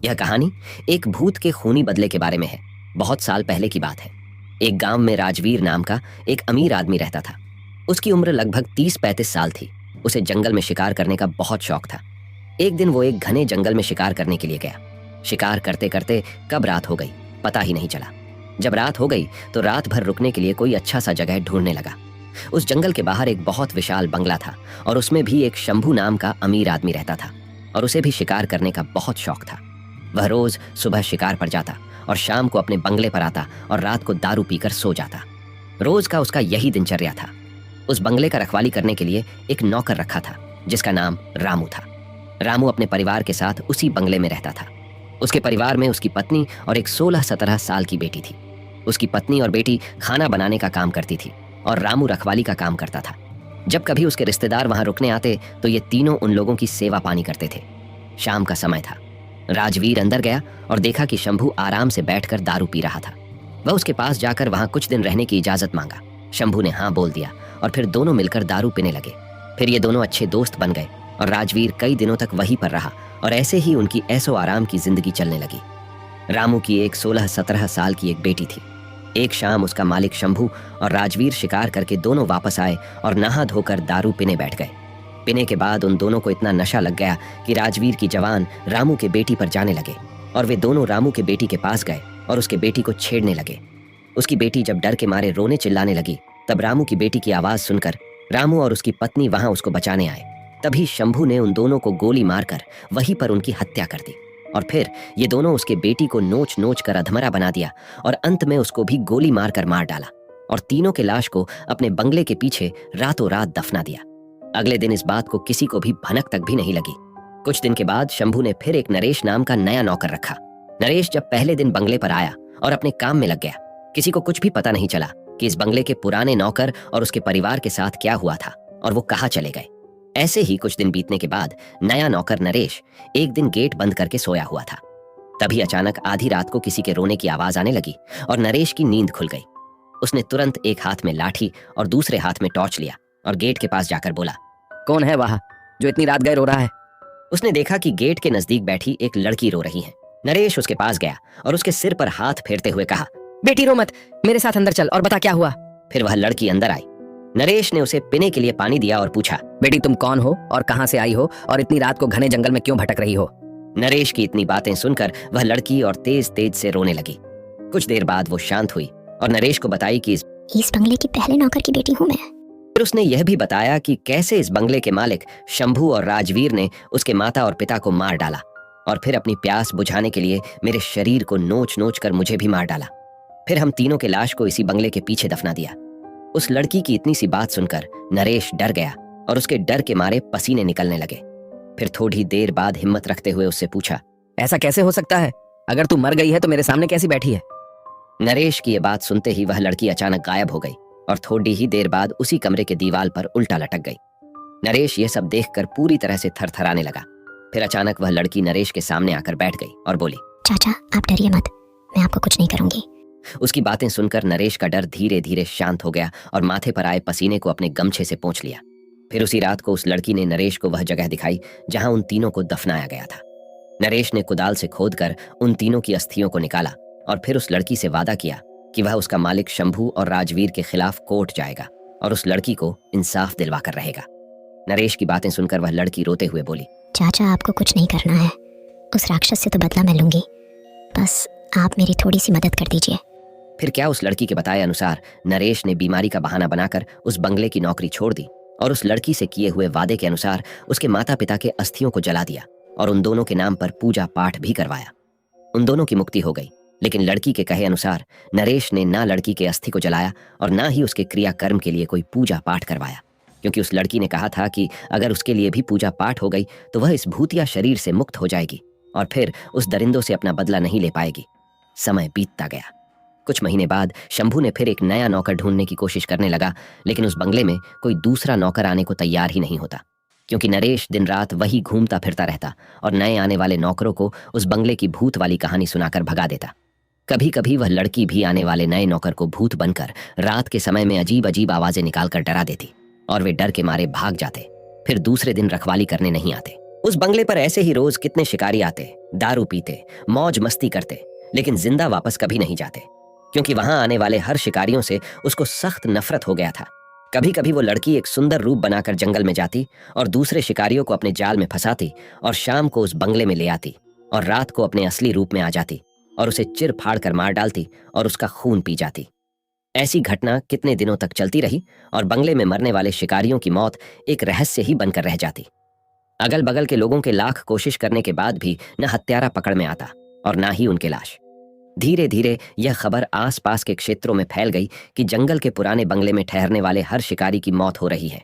यह कहानी एक भूत के खूनी बदले के बारे में है। बहुत साल पहले की बात है। एक गांव में राजवीर नाम का एक अमीर आदमी रहता था। उसकी उम्र लगभग 30-35 साल थी। उसे जंगल में शिकार करने का बहुत शौक था। एक दिन वो एक घने जंगल में शिकार करने के लिए गया। शिकार करते करते कब रात हो गई पता ही नहीं चला। जब रात हो गई तो रात भर रुकने के लिए कोई अच्छा सा जगह ढूंढने लगा। उस जंगल के बाहर एक बहुत विशाल बंगला था और उसमें भी एक शंभू नाम का अमीर आदमी रहता था और उसे भी शिकार करने का बहुत शौक था। वह रोज सुबह शिकार पर जाता और शाम को अपने बंगले पर आता और रात को दारू पीकर सो जाता। रोज का उसका यही दिनचर्या था। उस बंगले का रखवाली करने के लिए एक नौकर रखा था जिसका नाम रामू था। रामू अपने परिवार के साथ उसी बंगले में रहता था। उसके परिवार में उसकी पत्नी और एक 16-17 साल की बेटी थी। उसकी पत्नी और बेटी खाना बनाने का काम करती थी और रामू रखवाली का काम करता था। जब कभी उसके रिश्तेदार वहां रुकने आते तो ये तीनों उन लोगों की सेवा पानी करते थे। शाम का समय था। राजवीर अंदर गया और देखा कि शंभू आराम से बैठकर दारू पी रहा था। वह उसके पास जाकर वहां कुछ दिन रहने की इजाजत मांगा। शंभू ने हाँ बोल दिया और फिर दोनों मिलकर दारू पीने लगे। फिर ये दोनों अच्छे दोस्त बन गए और राजवीर कई दिनों तक वहीं पर रहा और ऐसे ही उनकी ऐसो आराम की जिंदगी चलने लगी। रामू की एक 16-17 साल की एक बेटी थी। एक शाम उसका मालिक शंभू और राजवीर शिकार करके दोनों वापस आए और नहा धोकर दारू पीने बैठ गए। पीने के बाद उन दोनों को इतना नशा लग गया कि राजवीर की जवान रामू के बेटी पर जाने लगे और वे दोनों रामू के बेटी के पास गए और उसके बेटी को छेड़ने लगे। उसकी बेटी जब डर के मारे रोने चिल्लाने लगी तब रामू की बेटी की आवाज सुनकर रामू और उसकी पत्नी वहां उसको बचाने आए। तभी शंभू ने उन दोनों को गोली मारकर वहीं पर उनकी हत्या कर दी और फिर ये दोनों उसके बेटी को नोच नोच कर अधमरा बना दिया और अंत में उसको भी गोली मारकर मार डाला और तीनों के लाश को अपने बंगले के पीछे रातों रात दफना दिया। अगले दिन इस बात को किसी को भी भनक तक भी नहीं लगी। कुछ दिन के बाद शंभू ने फिर एक नरेश नाम का नया नौकर रखा। नरेश जब पहले दिन बंगले पर आया और अपने काम में लग गया, किसी को कुछ भी पता नहीं चला कि इस बंगले के पुराने नौकर और उसके परिवार के साथ क्या हुआ था और वो कहाँ चले गए। ऐसे ही कुछ दिन बीतने के बाद नया नौकर नरेश एक दिन गेट बंद करके सोया हुआ था। तभी अचानक आधी रात को किसी के रोने की आवाज आने लगी और नरेश की नींद खुल गई। उसने तुरंत एक हाथ में लाठी और दूसरे हाथ में टॉर्च लिया और गेट के पास जाकर बोला, कौन है वहां जो इतनी रात गए रो रहा है? उसने देखा कि गेट के नजदीक बैठी एक लड़की रो रही है। नरेश उसके पास गया और उसके सिर पर हाथ फेरते हुए कहा, बेटी रो मत, मेरे साथ अंदर चल और बता क्या हुआ। फिर वह लड़की अंदर आई। नरेश ने उसे पीने के लिए पानी दिया और पूछा, बेटी तुम कौन हो और कहां से आई हो और इतनी रात को घने जंगल में क्यों भटक रही हो? नरेश की इतनी बातें सुनकर वह लड़की और तेज तेज से रोने लगी। कुछ देर बाद वो शांत हुई और नरेश को बताई कि इस बंगले के पहले नौकर की बेटी हूँ मैं। फिर उसने यह भी बताया कि कैसे इस बंगले के मालिक शंभू और राजवीर ने उसके माता और पिता को मार डाला और फिर अपनी प्यास बुझाने के लिए मेरे शरीर को नोच नोच कर मुझे भी मार डाला। फिर हम तीनों के लाश को इसी बंगले के पीछे दफना दिया। उस लड़की की इतनी सी बात सुनकर नरेश डर गया और उसके डर के मारे पसीने निकलने लगे। फिर थोड़ी देर बाद हिम्मत रखते हुए उससे पूछा, ऐसा कैसे हो सकता है? अगर तू मर गई है तो मेरे सामने कैसी बैठी है? नरेश की ये बात सुनते ही वह लड़की अचानक गायब हो गई और थोड़ी ही देर बाद उसी कमरे के दीवार पर उल्टा लटक गई। नरेश ये सब देखकर पूरी तरह से थरथराने लगा। फिर अचानक वह लड़की नरेश के सामने आकर बैठ गई और बोली, चाचा आप डरिए मत, मैं आपको कुछ नहीं करूंगी। उसकी बातें सुनकर नरेश का डर धीरे धीरे शांत हो गया और माथे पर आए पसीने को अपने गमछे से पोंछ लिया। फिर उसी रात को उस लड़की ने नरेश को वह जगह दिखाई जहां उन तीनों को दफनाया गया था। नरेश ने कुदाल से खोदकर उन तीनों की अस्थियों को निकाला और फिर उस लड़की से वादा किया कि वह उसका मालिक शंभू और राजवीर के खिलाफ कोर्ट जाएगा और उस लड़की को इंसाफ दिलवा कर रहेगा। नरेश की बातें सुनकर वह लड़की रोते हुए बोली, चाचा आपको कुछ नहीं करना है, उस राक्षस से तो बदला मैं लूंगी, बस आप मेरी थोड़ी सी मदद कर दीजिए। फिर क्या उस लड़की के बताए अनुसार नरेश ने बीमारी का बहाना बनाकर उस बंगले की नौकरी छोड़ दी और उस लड़की से किए हुए वादे के अनुसार उसके माता पिता के अस्थियों को जला दिया और उन दोनों के नाम पर पूजा पाठ भी करवाया। उन दोनों की मुक्ति हो गई, लेकिन लड़की के कहे अनुसार नरेश ने ना लड़की के अस्थि को जलाया और ना ही उसके क्रियाकर्म के लिए कोई पूजा पाठ करवाया, क्योंकि उस लड़की ने कहा था कि अगर उसके लिए भी पूजा पाठ हो गई तो वह इस भूतिया शरीर से मुक्त हो जाएगी और फिर उस दरिंदों से अपना बदला नहीं ले पाएगी। समय बीतता गया। कुछ महीने बाद शंभू ने फिर एक नया नौकर ढूंढने की कोशिश करने लगा, लेकिन उस बंगले में कोई दूसरा नौकर आने को तैयार ही नहीं होता, क्योंकि नरेश दिन रात वही घूमता फिरता रहता और नए आने वाले नौकरों को उस बंगले की भूत वाली कहानी सुनाकर भगा देता। कभी कभी वह लड़की भी आने वाले नए नौकर को भूत बनकर रात के समय में अजीब अजीब आवाजें निकालकर डरा देती और वे डर के मारे भाग जाते। फिर दूसरे दिन रखवाली करने नहीं आते। उस बंगले पर ऐसे ही रोज कितने शिकारी आते, दारू पीते, मौज मस्ती करते, लेकिन जिंदा वापस कभी नहीं जाते, क्योंकि वहां आने वाले हर शिकारियों से उसको सख्त नफरत हो गया था। कभी कभी वो लड़की एक सुंदर रूप बनाकर जंगल में जाती और दूसरे शिकारियों को अपने जाल में फंसाती और शाम को उस बंगले में ले आती और रात को अपने असली रूप में आ जाती और उसे चिर फाड़ कर मार डालती और उसका खून पी जाती। ऐसी घटना कितने दिनों तक चलती रही और बंगले में मरने वाले शिकारियों की मौत एक रहस्य ही बनकर रह जाती। अगल बगल के लोगों के लाख कोशिश करने के बाद भी न हत्यारा पकड़ में आता और ना ही उनकी लाश। धीरे धीरे यह खबर आसपास के क्षेत्रों में फैल गई कि जंगल के पुराने बंगले में ठहरने वाले हर शिकारी की मौत हो रही है।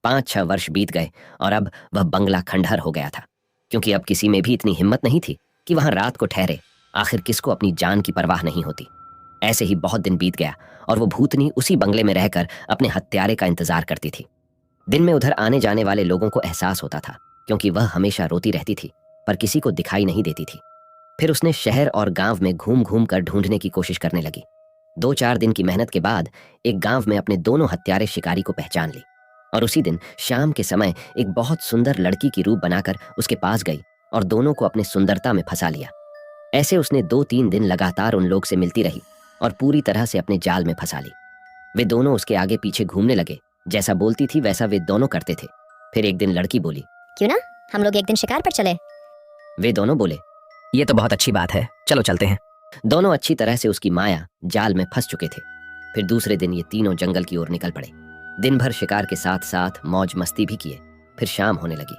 5-6 वर्ष बीत गए और अब वह बंगला खंडहर हो गया था, क्योंकि अब किसी में भी इतनी हिम्मत नहीं थी कि वहां रात को ठहरे। आखिर किसको अपनी जान की परवाह नहीं होती। ऐसे ही बहुत दिन बीत गया और वो भूतनी उसी बंगले में रहकर अपने हत्यारे का इंतजार करती थी। दिन में उधर आने जाने वाले लोगों को एहसास होता था, क्योंकि वह हमेशा रोती रहती थी पर किसी को दिखाई नहीं देती थी। फिर उसने शहर और गांव में घूम घूम कर ढूंढने की कोशिश करने लगी। 2-4 दिन की मेहनत के बाद एक गांव में अपने दोनों हत्यारे शिकारी को पहचान ली और उसी दिन शाम के समय एक बहुत सुंदर लड़की की रूप बनाकर उसके पास गई और दोनों को अपनी सुंदरता में फंसा लिया। ऐसे उसने 2-3 दिन लगातार उन लोग से मिलती रही और पूरी तरह से अपने जाल में फंसा ली। वे दोनों उसके आगे पीछे घूमने लगे, जैसा बोलती थी वैसा वे दोनों करते थे। फिर एक दिन लड़की बोली, क्यों ना हम लोग एक दिन शिकार पर चले। वे दोनों बोले, ये तो बहुत अच्छी बात है, चलो चलते हैं। दोनों अच्छी तरह से उसकी माया जाल में फंस चुके थे। फिर दूसरे दिन ये तीनों जंगल की ओर निकल पड़े। दिन भर शिकार के साथ साथ मौज मस्ती भी किए। फिर शाम होने लगी।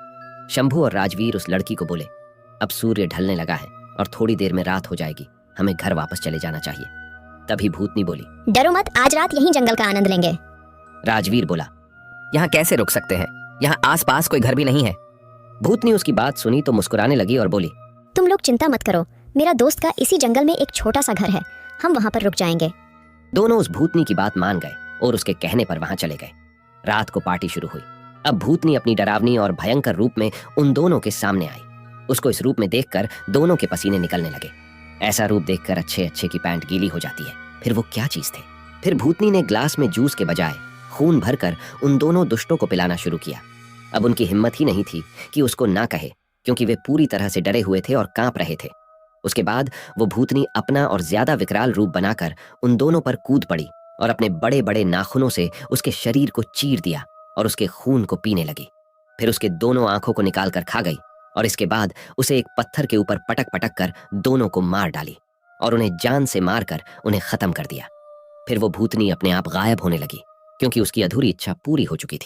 शंभू और राजवीर उस लड़की को बोले, अब सूर्य ढलने लगा है और थोड़ी देर में रात हो जाएगी, हमें घर वापस चले जाना चाहिए। तभी भूतनी बोली, डरो मत, आज रात यहीं जंगल का आनंद लेंगे। राजवीर बोला, यहाँ कैसे रुक सकते हैं, यहाँ आसपास कोई घर भी नहीं है। भूतनी उसकी बात सुनी तो मुस्कुराने लगी और बोली, तुम लोग चिंता मत करो, मेरा दोस्त का इसी जंगल में एक छोटा सा घर है, हम वहां पर रुक जाएंगे। दोनों उस भूतनी की बात मान गए और उसके कहने पर वहां चले गए। रात को पार्टी शुरू हुई। अब भूतनी अपनी डरावनी और भयंकर रूप में उन दोनों के सामने आई। उसको इस रूप में देखकर दोनों के पसीने निकलने लगे। ऐसा रूप देखकर अच्छे अच्छे की पैंट गीली हो जाती है। फिर वो क्या चीज थे। फिर भूतनी ने ग्लास में जूस के बजाय खून भरकर उन दोनों दुष्टों को पिलाना शुरू किया। अब उनकी हिम्मत ही नहीं थी कि उसको ना कहे, क्योंकि वे पूरी तरह से डरे हुए थे और कांप रहे थे। उसके बाद वो भूतनी अपना और ज्यादा विकराल रूप बनाकर उन दोनों पर कूद पड़ी और अपने बड़े बड़े नाखूनों से उसके शरीर को चीर दिया और उसके खून को पीने लगी। फिर उसके दोनों आंखों को निकाल कर खा गई और इसके बाद उसे एक पत्थर के ऊपर पटक पटक कर दोनों को मार डाली और उन्हें जान से मारकर उन्हें खत्म कर दिया। फिर वो भूतनी अपने आप गायब होने लगी, क्योंकि उसकी अधूरी इच्छा पूरी हो चुकी थी।